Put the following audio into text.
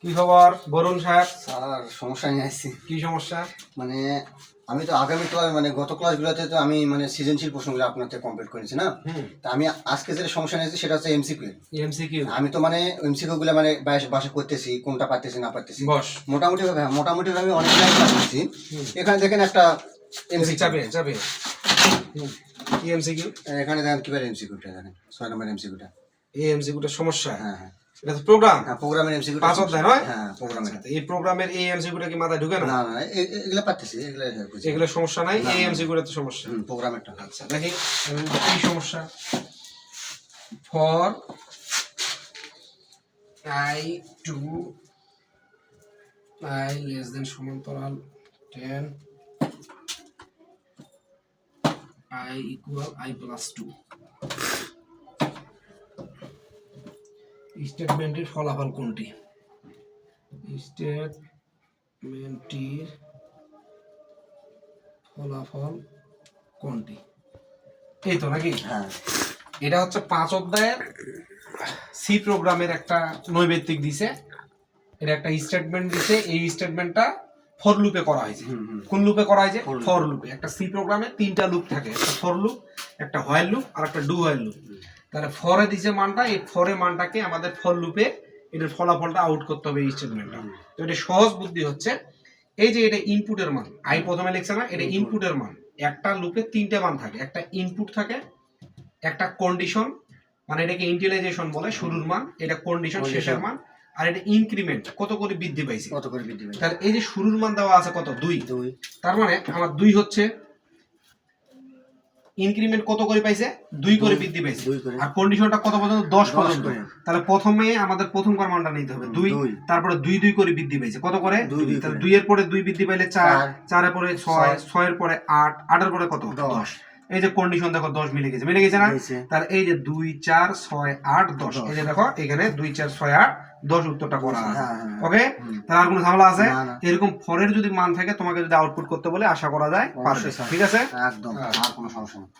কি খবর বরুণ সাহেব? স্যার সমস্যা নিয়ে আসছি। কি সমস্যা? মানে আমি তো আগামী ক্লাস মানে গত ক্লাসগুলোতে তো আমি মানে সৃজনশীল প্রশ্নগুলো আপনার থেকে কমপ্লিট করেছি না। তা আমি আজকে যেটা সমস্যা নিয়েছি সেটা হচ্ছে এমসিকিউ। এমসিকিউ আমি তো মানে এমসিকিউ গুলো মানে বাসা করতেছি, কোনটা পারতেছি না পারতেছি। বস মোটামুটি ভাবে অনেকটাই ক্লাস করছি। এখানে দেখেন একটা এমসিকিউ যাবে যাবে কি এমসিকিউ? এখানে দেখেন কিভাবে এমসিকিউটা দেখেন 6 নম্বর এমসিকিউটা। এই এমসিকিউটা সমস্যা। হ্যাঁ হ্যাঁ এটা তো প্রোগ্রাম। হ্যাঁ, প্রোগ্রামের এমসিকিউ 5 অধ্যায় নয়? হ্যাঁ প্রোগ্রামের। এই প্রোগ্রামের এই এমসিকিউটা কি মাথায় ঢুকে না? না না এগুলা পারতেছি, এগুলা বুঝছি। এগুলো সমস্যা নাই, না, এই না। এমসিকিউটা তো সমস্যা। প্রোগ্রামেরটা আচ্ছা দেখি কি সমস্যা। For I to I less than সমান্তরাল 10 I equal I plus 2 স্টেটমেন্টের ফলাফল কোনটি? স্টেটমেন্টের ফলাফল কোনটি? এই তো নাকি? হ্যাঁ এটা হচ্ছে 5 অধ্যায়ের সি প্রোগ্রামের একটা নৈবেদিক দিছে। এটা একটা স্টেটমেন্ট দিছে, এই স্টেটমেন্টটা ফর লুপে করা হয়েছে। কোন লুপে করা হয়েছে? ফর লুপে। একটা সি প্রোগ্রামে 3টা লুপ থাকে, একটা ফর লুপ, একটা হোয়াইল লুপ আর একটা ডু হোয়াইল লুপ। তাহলে ফরে দিছে মানটা, এই ফরে মানটাকে আমাদের ফর লুপে এটার ফলাফলটা আউট করতে হবে এই স্টেটমেন্টটা। তো এটা সহজ বুদ্ধি হচ্ছে, এই যে এটা ইনপুটের মান, আই প্রথমে লিখছে না, এটা ইনপুটের মান। একটা লুপে 3টে মান থাকে, একটা ইনপুট থাকে, একটা কন্ডিশন মানে এটাকে ইন্টিলাইজেশন বলে শুরুর মান, এটা কন্ডিশন শেষের মান, আর এটা ইনক্রিমেন্ট কত করে বৃদ্ধি পাইছে। তাহলে এই যে শুরুর মান দেওয়া আছে কত? 2। তার মানে আমার 2 হচ্ছে, ইনক্রিমেন্ট কত করে পাইছে? 2 করে বৃদ্ধি পাইছে। আর কন্ডিশনটা কত পর্যন্ত? 10 পর্যন্ত। তাহলে প্রথমে আমাদের প্রথমকার মানটা নিতে হবে 2, তারপরে 2 করে বৃদ্ধি পাইছে কত করে? 2। তাহলে 2 এর পরে 2 বৃদ্ধি পাইলে 4, 4 এর পরে 6, 6 এর পরে 8, 8 এর পরে কত? 10। এই যে কন্ডিশন দেখো 10 মিলে গেছে না? তাহলে এই যে 2, 4, 6, 8, 10, এই যে দেখো এখানে 2, 4, 6, 8, 10 উত্তরটা করা আছে। ওকে, তাহলে আর কোনো ঝামেলা আছে? এরকম ফরের যদি মান থাকে তোমাকে যদি আউটপুট করতে বলে আশা করা যায় পারবে। ঠিক আছে, একদম, আর কোনো সমস্যা নেই।